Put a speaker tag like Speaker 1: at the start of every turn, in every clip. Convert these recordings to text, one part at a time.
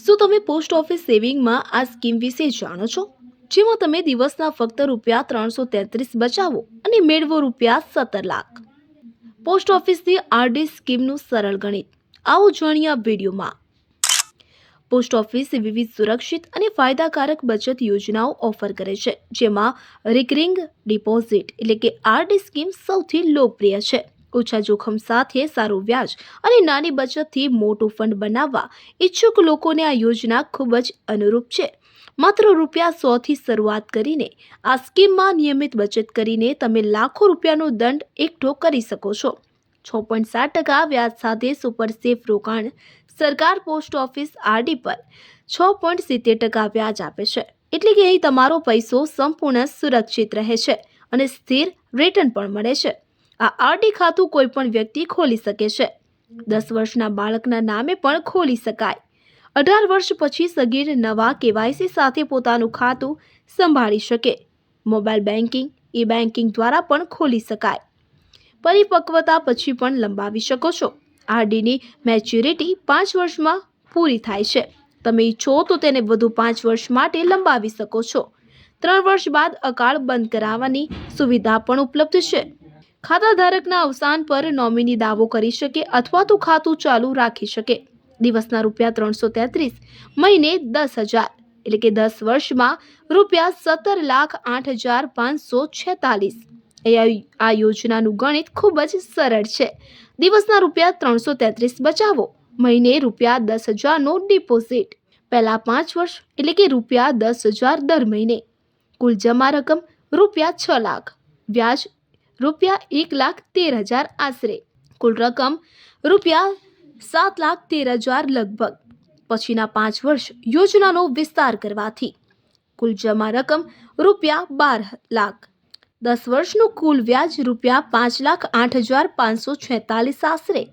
Speaker 1: શું તમે post office સેવિંગમાં આ સ્કીમ વિશે જાણો છો, જેમાં તમે દિવસના ફક્ત ₹333 બચાવો અને મેળવો ₹17 લાખ? પોસ્ટ ઓફિસની આરડી સ્કીમનું સરળ ગણિત આવો જાણીએ આ વિડીયોમાં. પોસ્ટ ઓફિસ વિવિધ સુરક્ષિત અને ફાયદાકારક બચત યોજનાઓ ઓફર કરે છે, જેમાં રિકરિંગ ડિપોઝિટ એટલે કે આરડી સ્કીમ સૌથી લોકપ્રિય છે. ઓછા જોખમ સાથે સારું વ્યાજ અને નાની બચતથી મોટું ફંડ બનાવવા ઈચ્છુક લોકોને આ યોજના ખૂબ જ અનુરૂપ છે. માત્ર ₹100 થી શરૂઆત કરીને આ સ્કીમમાં નિયમિત બચત કરીને તમે લાખો રૂપિયાનો દંડ એકઠો કરી શકો છો. 6.7% વ્યાજ સાથે સુપર સેફ રોકાણ. સરકાર પોસ્ટ ઓફિસ આરડી પર 6.70% વ્યાજ આપે છે, એટલે કે અહીં તમારો પૈસો સંપૂર્ણ સુરક્ષિત રહે છે અને સ્થિર રિટર્ન પણ મળે છે. આ આરડી ખાતું કોઈ પણ વ્યક્તિ ખોલી શકે છે. 10 વર્ષના બાળકના નામે પણ ખોલી શકાય. 18 વર્ષ પછી સગીર નવા કેવાયસી સાથે પોતાનું ખાતું સંભાળી શકે. મોબાઈલ બેન્કિંગ, ઈ બેન્કિંગ દ્વારા પણ ખોલી શકાય. પરિપક્વતા પછી પણ લંબાવી શકો છો. આરડીની મેચ્યોરિટી 5 વર્ષમાં પૂરી થાય છે. તમે ઈચ્છો તો તેને વધુ 5 વર્ષ માટે લંબાવી શકો છો. 3 વર્ષ બાદ અકાળ બંધ કરાવવાની સુવિધા પણ ઉપલબ્ધ છે. ખાતાધારકના અવસાન પર નોમિની દાવો કરી શકે અથવા તો ખાતું ચાલુ રાખી શકે. દિવસના ₹333, મહિને 10,000 એટલે કે 10 વર્ષમાં ₹17,08,546. આ યોજનાનું ગણિત ખૂબ જ સરળ છે. દિવસના ₹333 બચાવો, મહિને ₹10,000નો ડિપોઝિટ. પહેલા 5 વર્ષ એટલે કે ₹10,000 દર મહિને. કુલ જમા રકમ ₹6 લાખ. વ્યાજ ₹1,13,000 આશરે. કુલ રકમ ₹7,13,000 લગભગ. પછીના 5 વર્ષ યોજનાનો વિસ્તાર કરવાથી કુલ જમા રકમ ₹12 લાખ. 10 વર્ષનું કુલ વ્યાજ ₹5,08,546 આશરે.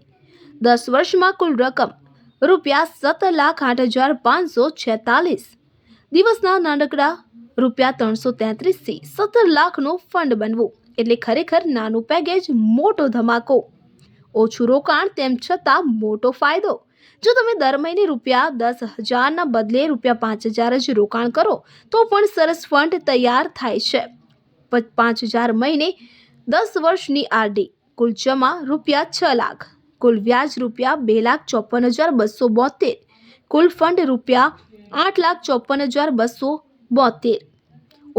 Speaker 1: 10 વર્ષમાં કુલ રકમ ₹17,08,546. દિવસના નાનકડા ₹333 થી 17 લાખનો ફંડ બનવું એટલે ખરેખર નાનું પેકેજ, મોટો ધમાકો. ઓછું રોકાણ તેમ છતાં મોટો ફાયદો. જો તમે દર મહિને ₹10,000ના બદલે ₹5,000 જ રોકાણ કરો તો પણ સરસ ફંડ તૈયાર થાય છે. 5,000 મહિને 10 વર્ષની આરડી. કુલ જમા ₹6 લાખ. કુલ વ્યાજ ₹2,54,272. કુલ ફંડ ₹8,54,272.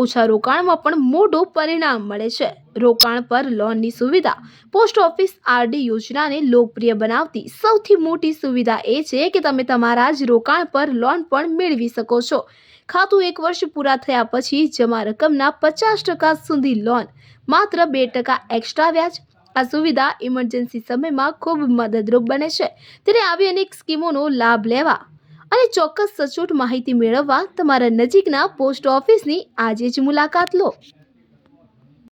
Speaker 1: ઓછા રોકાણમાં પણ મોટું પરિણામ મળે છે. રોકાણ પર લોનની સુવિધા. પોસ્ટ ઓફિસ આરડી યોજનાને લોકપ્રિય બનાવતી સૌથી મોટી સુવિધા એ છે કે તમે તમારા જ રોકાણ પર લોન પણ મેળવી શકો છો. ખાતું 1 વર્ષ પૂરા થયા પછી જમા રકમના 50% સુધી લોન, માત્ર 2% એક્સ્ટ્રા વ્યાજ. આ સુવિધા ઇમરજન્સી સમયમાં ખૂબ મદદરૂપ બને છે. ત્યારે આવી અનેક સ્કીમોનો લાભ લેવા અને ચોક્કસ સચોટ માહિતી મેળવવા તમારા નજીકના પોસ્ટ ઓફિસની આજે જ મુલાકાત લો.